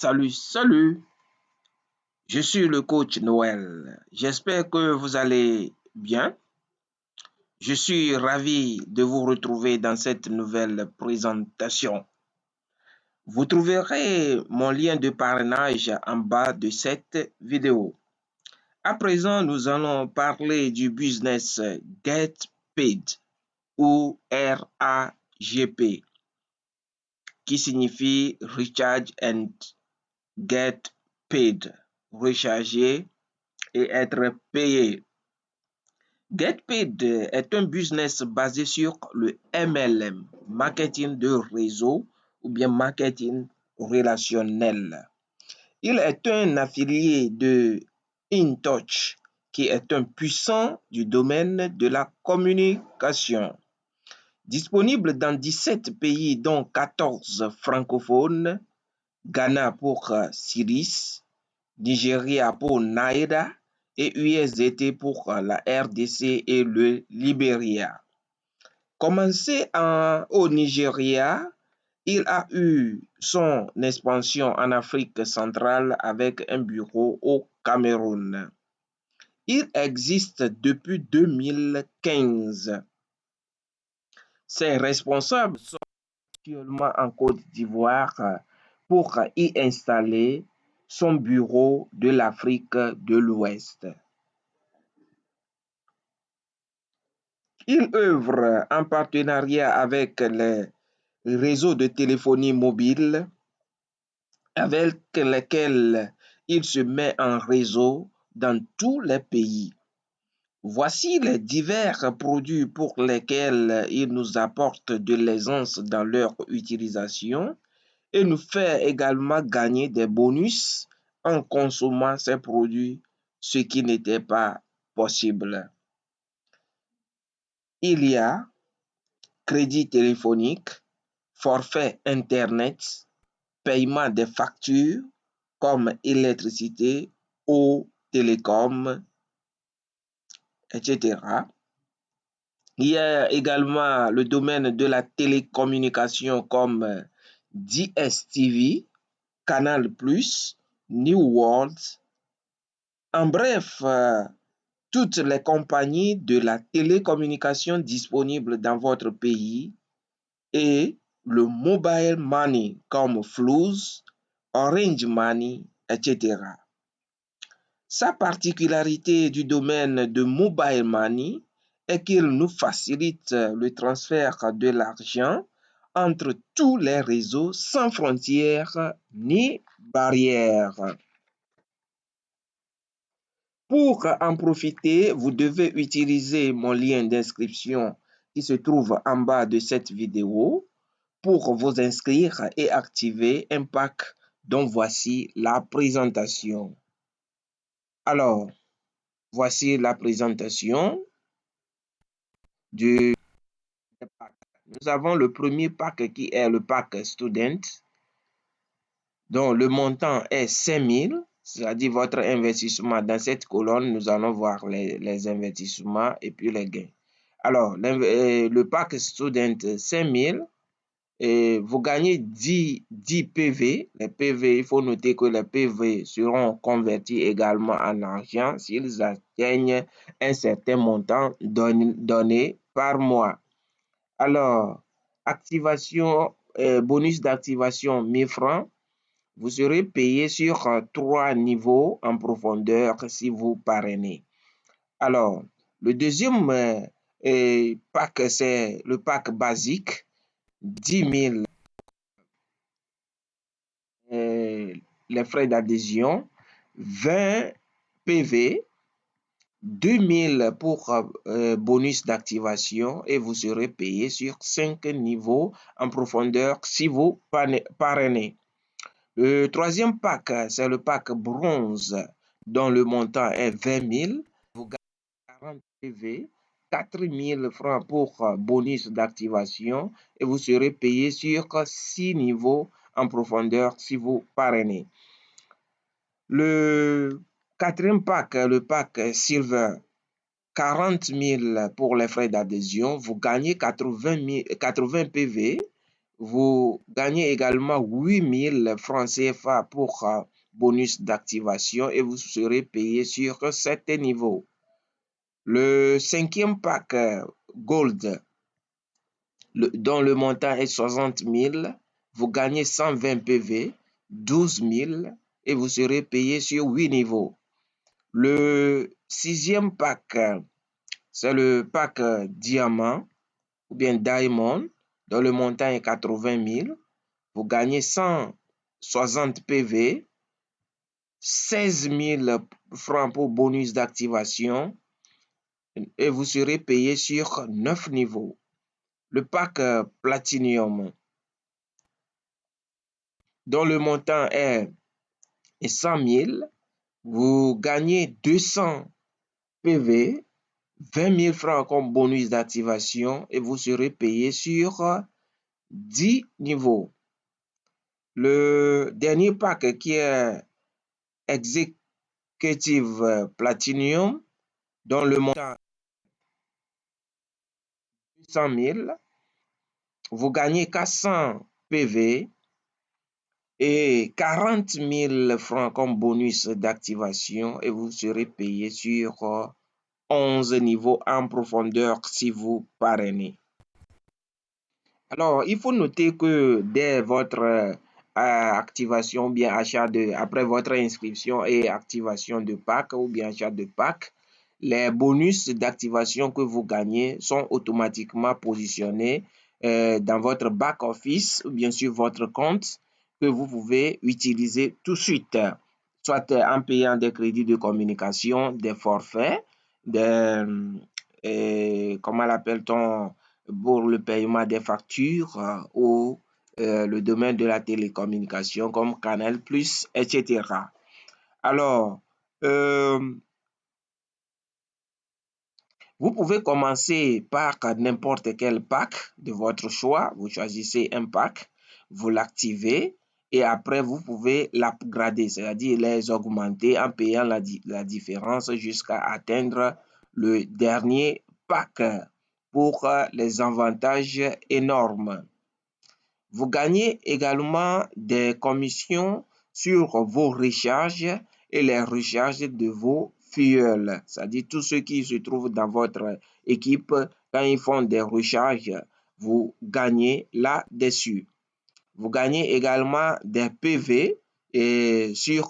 Salut, je suis le coach Noël. J'espère que vous allez bien. Je suis ravi de vous retrouver dans cette nouvelle présentation. Vous trouverez mon lien de parrainage en bas de cette vidéo. À présent, nous allons parler du business Get Paid ou RAGP qui signifie Recharge and Get Paid. Recharger et être payé. GetPaid est un business basé sur le MLM, marketing de réseau ou bien marketing relationnel. Il est un affilié de InTouch, qui est un puissant du domaine de la communication. Disponible dans 17 pays, dont 14 francophones, Ghana pour Siris, Nigeria pour Naira et USDT pour la RDC et le Libéria. Commencé au Nigeria, il a eu son expansion en Afrique centrale avec un bureau au Cameroun. Il existe depuis 2015. Ses responsables sont actuellement en Côte d'Ivoire pour y installer son bureau de l'Afrique de l'Ouest. Il œuvre en partenariat avec les réseaux de téléphonie mobile avec lesquels il se met en réseau dans tous les pays. Voici les divers produits pour lesquels il nous apporte de l'aisance dans leur utilisation et nous fait également gagner des bonus en consommant ces produits, ce qui n'était pas possible. Il y a crédit téléphonique, forfait Internet, paiement des factures comme électricité, eau, télécom, etc. Il y a également le domaine de la télécommunication comme DSTV, Canal+, New World. En bref, toutes les compagnies de la télécommunication disponibles dans votre pays et le mobile money comme Flows, Orange Money, etc. Sa particularité du domaine de mobile money est qu'il nous facilite le transfert de l'argent entre tous les réseaux sans frontières ni barrières. Pour en profiter, vous devez utiliser mon lien d'inscription qui se trouve en bas de cette vidéo pour vous inscrire et activer un pack dont voici la présentation. Alors, voici la présentation du pack. Nous avons le premier pack qui est le pack Student, dont le montant est 5 000, c'est-à-dire votre investissement. Dans cette colonne, nous allons voir les investissements et puis les gains. Alors, le pack Student 5 000, et vous gagnez 10 PV. Les PV, il faut noter que les PV seront convertis également en argent s'ils atteignent un certain montant donné par mois. Alors, activation, bonus d'activation 1000 francs. Vous serez payé sur 3 niveaux en profondeur si vous parrainez. Alors, le deuxième pack, c'est le pack basique, 10 000 les frais d'adhésion, 20 PV, 2000 pour bonus d'activation et vous serez payé sur 5 niveaux en profondeur si vous parrainez. Le troisième pack, c'est le pack bronze dont le montant est 20 000. Vous gagnez 40 PV, 4 000 francs pour bonus d'activation et vous serez payé sur 6 niveaux en profondeur si vous parrainez. Le quatrième pack, le pack Silver, 40 000 pour les frais d'adhésion. Vous gagnez 80 PV Vous gagnez également 8000 francs CFA pour bonus d'activation et vous serez payé sur 7 niveaux. Le cinquième pack Gold, dont le montant est 60 000, vous gagnez 120 PV, 12 000 et vous serez payé sur 8 niveaux. Le sixième pack, c'est le pack Diamant ou bien Diamond, dont le montant est 80 000. Vous gagnez 160 PV, 16 000 francs pour bonus d'activation et vous serez payé sur 9 niveaux. Le pack Platinum, dont le montant est 100 000, vous gagnez 200 PV, 20 000 francs comme bonus d'activation et vous serez payé sur 10 niveaux. Le dernier pack qui est Executive Platinum, dont le montant est 100 000, vous gagnez 400 PV et 40 000 francs comme bonus d'activation et vous serez payé sur 11 niveaux en profondeur si vous parrainez. Alors, il faut noter que dès votre activation, bien achat après votre inscription et activation de pack ou bien achat de pack, les bonus d'activation que vous gagnez sont automatiquement positionnés dans votre back-office ou bien sur votre compte que vous pouvez utiliser tout de suite, soit en payant des crédits de communication, des forfaits, comment l'appelle-t-on, pour le paiement des factures ou le domaine de la télécommunication comme Canal+, etc. Alors, vous pouvez commencer par n'importe quel pack de votre choix. Vous choisissez un pack, vous l'activez et après vous pouvez l'upgrader, c'est-à-dire les augmenter en payant la différence jusqu'à atteindre le dernier pack pour les avantages énormes. Vous gagnez également des commissions sur vos recharges et les recharges de vos fuels, c'est-à-dire tous ceux qui se trouvent dans votre équipe, quand ils font des recharges, vous gagnez là-dessus. Vous gagnez également des PV et sur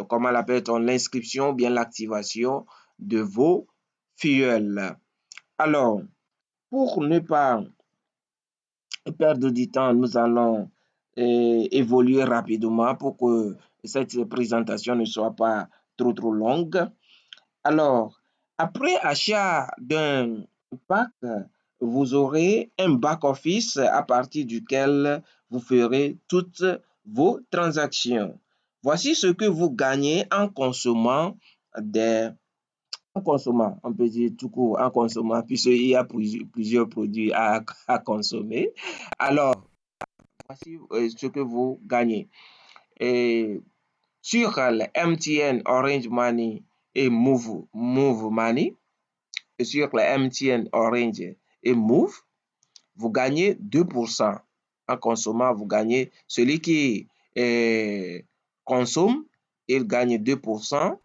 comment l'appelle-t-on, l'inscription ou bien l'activation de vos fuels. Alors, pour ne pas perdre du temps, nous allons évoluer rapidement pour que cette présentation ne soit pas trop longue. Alors, après achat d'un pack, vous aurez un back-office à partir duquel vous ferez toutes vos transactions. Voici ce que vous gagnez en consommant on peut dire tout court, en consommant, puisqu'il y a plusieurs produits à consommer. Alors, voici ce que vous gagnez. Et sur le MTN, Orange Money et Move Money, et sur le MTN, Orange et Move, vous gagnez 2%. En consommant, vous gagnez, celui qui consomme, il gagne 2%,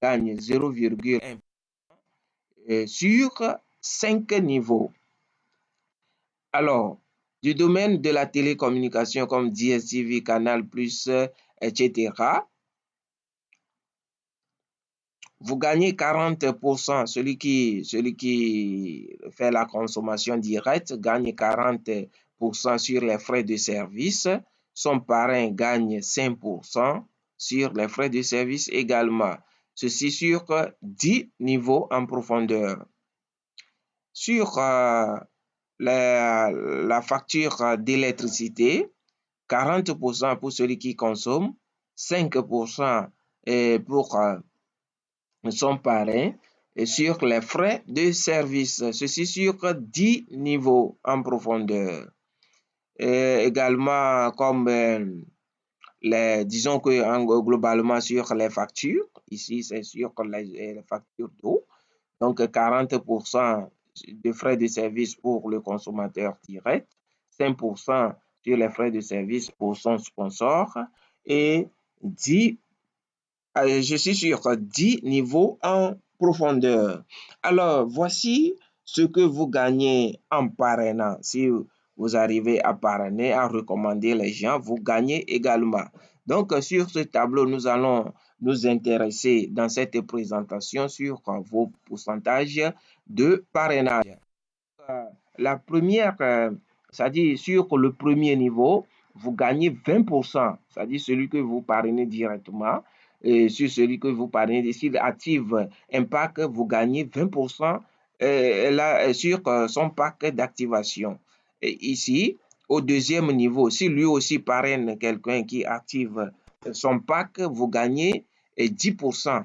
gagne 0,1% sur 5 niveaux. Alors, du domaine de la télécommunication comme DSTV, Canal+, etc., vous gagnez 40%. Celui qui fait la consommation directe gagne 40% sur les frais de service. Son parrain gagne 5% sur les frais de service également. Ceci sur 10 niveaux en profondeur. Sur la facture d'électricité, 40% pour celui qui consomme, 5% pour son parrain et sur les frais de service. Ceci sur 10 niveaux en profondeur. Et également, comme disons que globalement sur les factures, ici c'est sur les factures d'eau, donc 40% de frais de service pour le consommateur direct, 5% sur les frais de service pour son sponsor et 10 je suis sur 10 niveaux en profondeur. Alors, voici ce que vous gagnez en parrainant. Si vous arrivez à parrainer, à recommander les gens, vous gagnez également. Donc, sur ce tableau, nous allons nous intéresser dans cette présentation sur vos pourcentages de parrainage. Euh, la première, c'est-à-dire sur le premier niveau, vous gagnez 20%, c'est-à-dire celui que vous parrainez directement. Et sur celui que vous parrainez, s'il active un pack, vous gagnez 20% là, sur son pack d'activation. Et ici, au deuxième niveau, si lui aussi parraine quelqu'un qui active son pack, vous gagnez 10%.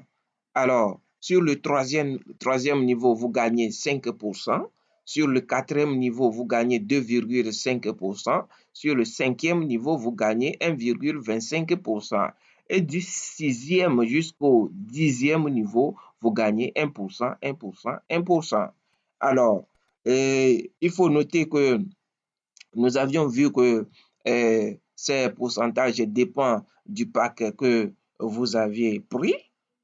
Alors, sur le troisième niveau, vous gagnez 5%. Sur le quatrième niveau, vous gagnez 2,5%. Sur le cinquième niveau, vous gagnez 1,25%. Et du sixième jusqu'au dixième niveau, vous gagnez 1%, 1%, 1%. Alors, il faut noter que nous avions vu que ces pourcentages dépendent du pack que vous aviez pris.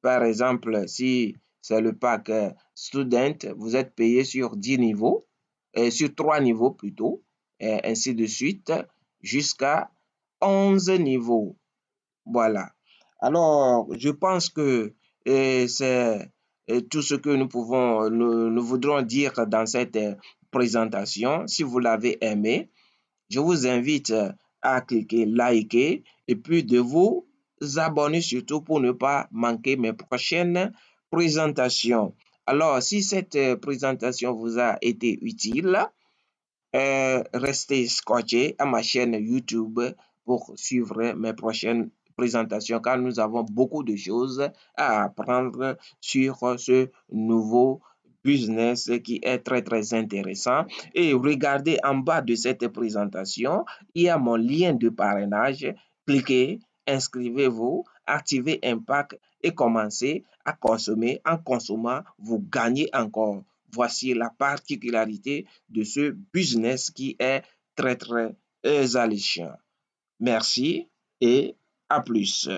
Par exemple, si c'est le pack student, vous êtes payé sur 10 niveaux, sur 3 niveaux plutôt, et ainsi de suite, jusqu'à 11 niveaux. Voilà. Alors, je pense que c'est tout ce que nous voudrons dire dans cette présentation. Si vous l'avez aimé, je vous invite à cliquer liker et puis de vous abonner surtout pour ne pas manquer mes prochaines présentations. Alors, si cette présentation vous a été utile, restez scotché à ma chaîne YouTube pour suivre mes prochaines présentations car nous avons beaucoup de choses à apprendre sur ce nouveau business qui est très très intéressant. Et regardez en bas de cette présentation, il y a mon lien de parrainage. Cliquez, inscrivez-vous, activez Impact et commencez à consommer. En consommant, vous gagnez encore. Voici la particularité de ce business qui est très, très alléchant. Merci et à plus.